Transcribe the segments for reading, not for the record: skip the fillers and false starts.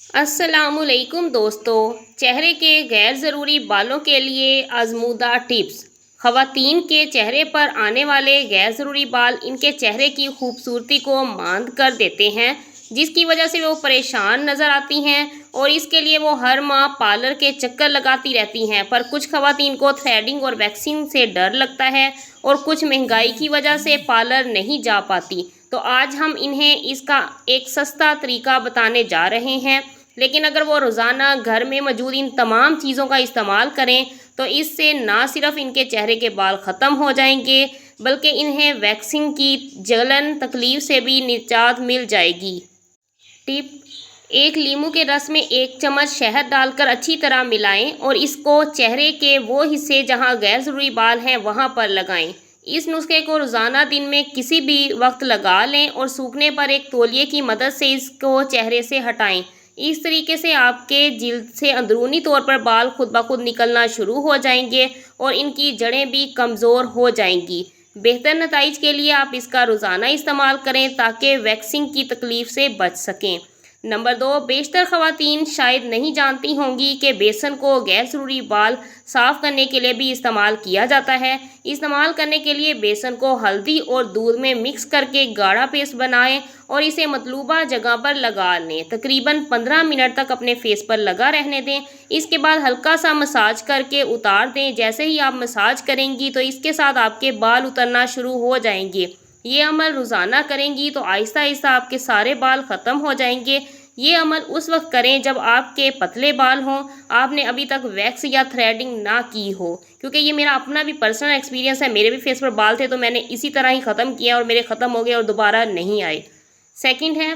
अस्सलामुअलैकुम दोस्तों। चेहरे के गैर ज़रूरी बालों के लिए आजमूदा टिप्स। ख़वातीन के चेहरे पर आने वाले गैर ज़रूरी बाल इनके चेहरे की खूबसूरती को मांद कर देते हैं, जिसकी वजह से वो परेशान नज़र आती हैं और इसके लिए वो हर माह पार्लर के चक्कर लगाती रहती हैं। पर कुछ ख़वातीन को थ्रेडिंग और वैक्सिंग से डर लगता है और कुछ महंगाई की वजह से पार्लर नहीं जा पाती। तो आज हम इन्हें इसका एक सस्ता तरीका बताने जा रहे हैं। लेकिन अगर वो रोज़ाना घर में मौजूद इन तमाम चीज़ों का इस्तेमाल करें तो इससे ना सिर्फ इनके चेहरे के बाल ख़त्म हो जाएंगे, बल्कि इन्हें वैक्सिंग की जलन तकलीफ़ से भी निजात मिल जाएगी। टिप: एक लीमू के रस में 1 चम्मच शहद डालकर अच्छी तरह मिलाएं और इसको चेहरे के वो हिस्से जहां गैर ज़रूरी बाल हैं वहां पर लगाएं। इस नुस्खे को रोज़ाना दिन में किसी भी वक्त लगा लें और सूखने पर एक तौलिए की मदद से इसको चेहरे से हटाएं। इस तरीके से आपके जिल्द से अंदरूनी तौर पर बाल खुद ब खुद निकलना शुरू हो जाएंगे और इनकी जड़ें भी कमज़ोर हो जाएंगी। बेहतर नताइज के लिए आप इसका रोज़ाना इस्तेमाल करें ताकि वैक्सिंग की तकलीफ़ से बच सकें। नंबर 2, बेशतर ख़वातीन शायद नहीं जानती होंगी कि बेसन को गैर ज़रूरी बाल साफ़ करने के लिए भी इस्तेमाल किया जाता है। इस्तेमाल करने के लिए बेसन को हल्दी और दूध में मिक्स करके गाढ़ा पेस्ट बनाएं और इसे मतलूबा जगह पर लगा लें। तकरीबन 15 मिनट तक अपने फेस पर लगा रहने दें। इसके बाद हल्का सा मसाज करके उतार दें। जैसे ही आप मसाज करेंगी तो इसके साथ आपके बाल उतरना शुरू हो जाएंगे। ये अमल रोज़ाना करेंगी तो आहिस्ता आहिस्ता आपके सारे बाल ख़त्म हो जाएंगे। ये अमल उस वक्त करें जब आपके पतले बाल हों, आपने अभी तक वैक्स या थ्रेडिंग ना की हो, क्योंकि ये मेरा अपना भी पर्सनल एक्सपीरियंस है। मेरे भी फेस पर बाल थे तो मैंने इसी तरह ही ख़त्म किया और मेरे ख़त्म हो गए और दोबारा नहीं आए। सेकंड है,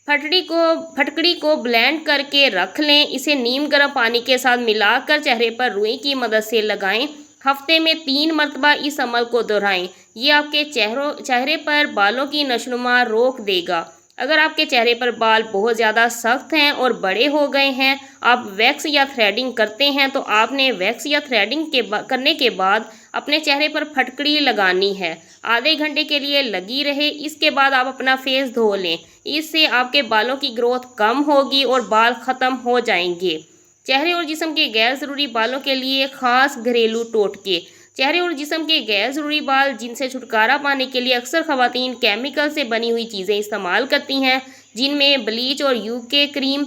फटकड़ी को ब्लेंड करके रख लें। इसे नीम गर्म पानी के साथ मिलाकर चेहरे पर रुई की मदद से लगाएं। हफ्ते में 3 मरतबा इस अमल को दोहराएं। ये आपके चेहरे पर बालों की नशोनुमा रोक देगा। अगर आपके चेहरे पर बाल बहुत ज़्यादा सख्त हैं और बड़े हो गए हैं, आप वैक्स या थ्रेडिंग करते हैं, तो आपने वैक्स या थ्रेडिंग करने के बाद अपने चेहरे पर फटकड़ी लगानी है। आधे घंटे के लिए लगी रहे। इसके बाद आप अपना फेस धो लें। इससे आपके बालों की ग्रोथ कम होगी और बाल ख़त्म हो जाएंगे। चेहरे और जिस्म के गैर ज़रूरी बालों के लिए ख़ास घरेलू टोटके। चेहरे और जिस्म के गैर ज़रूरी बाल जिनसे छुटकारा पाने के लिए अक्सर ख़वातीन केमिकल से बनी हुई चीज़ें इस्तेमाल करती हैं, जिनमें ब्लीच और यूके क्रीम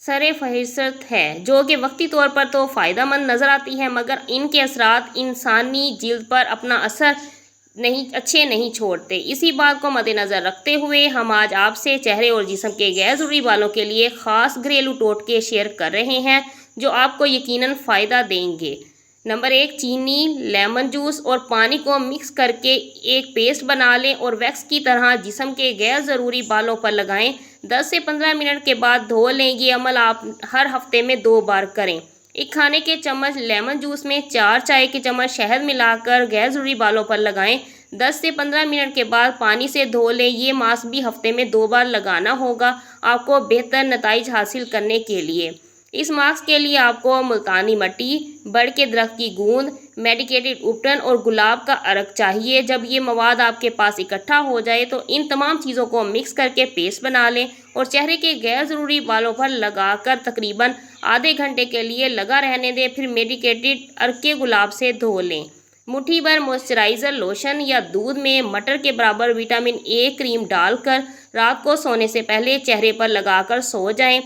सरे फहरिस्त है, जो कि वक्ती तौर पर तो फ़ायदेमंद नज़र आती है, मगर इनके असरात इंसानी जिल्द पर अपना असर अच्छे नहीं छोड़ते। इसी बात को मद्देनज़र रखते हुए हम आज आपसे चेहरे और जिस्म के गैर ज़रूरी बालों के लिए ख़ास घरेलू टोटके शेयर कर रहे हैं, जो आपको यकीनन फ़ायदा देंगे। नंबर 1, चीनी, लेमन जूस और पानी को मिक्स करके एक पेस्ट बना लें और वैक्स की तरह जिस्म के गैर ज़रूरी बालों पर लगाएं। 10 से 15 मिनट के बाद धो लें। ये अमल आप हर हफ्ते में 2 बार करें। 1 खाने के चम्मच लेमन जूस में 4 चाय के चम्मच शहद मिलाकर गैर ज़रूरी बालों पर लगाएं। 10 से 15 मिनट के बाद पानी से धो लें। ये मास्क भी हफ्ते में 2 बार लगाना होगा आपको बेहतर नताइज हासिल करने के लिए। इस मास्क के लिए आपको मुल्तानी मिट्टी, बड़ के दरख्त की गूंद, मेडिकेटेड उपटन और गुलाब का अर्क चाहिए। जब ये मवाद आपके पास इकट्ठा हो जाए तो इन तमाम चीज़ों को मिक्स करके पेस्ट बना लें और चेहरे के गैर ज़रूरी बालों पर लगाकर तकरीबन आधे घंटे के लिए लगा रहने दें। फिर मेडिकेटेड अर्क के गुलाब से धो लें। मुट्ठी भर मॉइस्चराइज़र लोशन या दूध में मटर के बराबर विटामिन ए क्रीम डालकर रात को सोने से पहले चेहरे पर लगाकर सो जाएं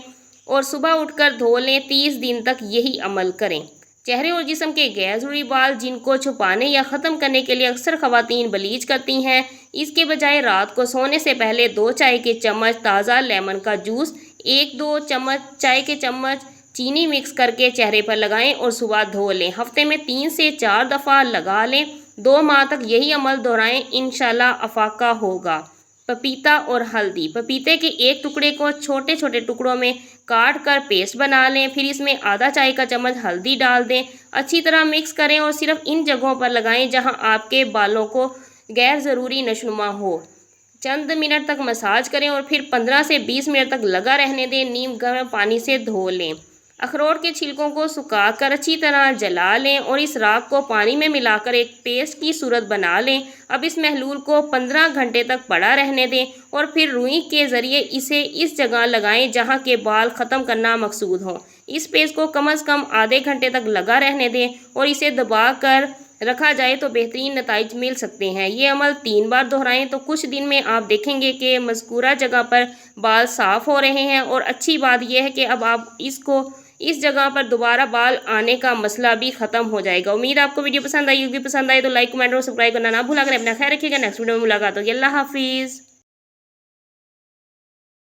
और सुबह उठकर धो लें। 30 दिन तक यही अमल करें। चेहरे और जिस्म के गैर ज़रूरी बाल जिनको छुपाने या ख़त्म करने के लिए अक्सर ख़वातीन ब्लीच करती हैं, इसके बजाय रात को सोने से पहले 2 चाय के चम्मच ताज़ा लेमन का जूस, 1-2 चम्मच चाय के चम्मच चीनी मिक्स करके चेहरे पर लगाएं और सुबह धो लें। हफ्ते में 3 से 4 दफ़ा लगा लें। 2 माह तक यही अमल दोहराएं, इंशाल्लाह अफाका होगा। पपीता और हल्दी। पपीते के एक टुकड़े को छोटे छोटे टुकड़ों में काट कर पेस्ट बना लें। फिर इसमें आधा चाय का चम्मच हल्दी डाल दें। अच्छी तरह मिक्स करें और सिर्फ इन जगहों पर लगाएं जहां आपके बालों को गैर ज़रूरी नशनुमा हो। चंद मिनट तक मसाज करें और फिर 15 से 20 मिनट तक लगा रहने दें। नीम गर्म पानी से धो लें। अखरोट के छिलकों को सुखाकर अच्छी तरह जला लें और इस राख को पानी में मिलाकर एक पेस्ट की सूरत बना लें। अब इस महलूल को 15 घंटे तक पड़ा रहने दें और फिर रुई के ज़रिए इसे इस जगह लगाएं जहां के बाल ख़त्म करना मकसूद हो। इस पेस्ट को कम से कम आधे घंटे तक लगा रहने दें और इसे दबा कर रखा जाए तो बेहतरीन नताइज मिल सकते हैं। ये अमल 3 बार दोहराएं तो कुछ दिन में आप देखेंगे कि मज़कूरा जगह पर बाल साफ़ हो रहे हैं। और अच्छी बात यह है कि अब आप इस जगह पर दोबारा बाल आने का मसला भी ख़त्म हो जाएगा। उम्मीद है आपको वीडियो पसंद आई होगी। पसंद आए तो लाइक कमेंट और सब्सक्राइब करना ना भूला करें। अपना ख्याल रखिएगा। नेक्स्ट वीडियो में मुलाकात होगी। अल्लाह हाफिज़।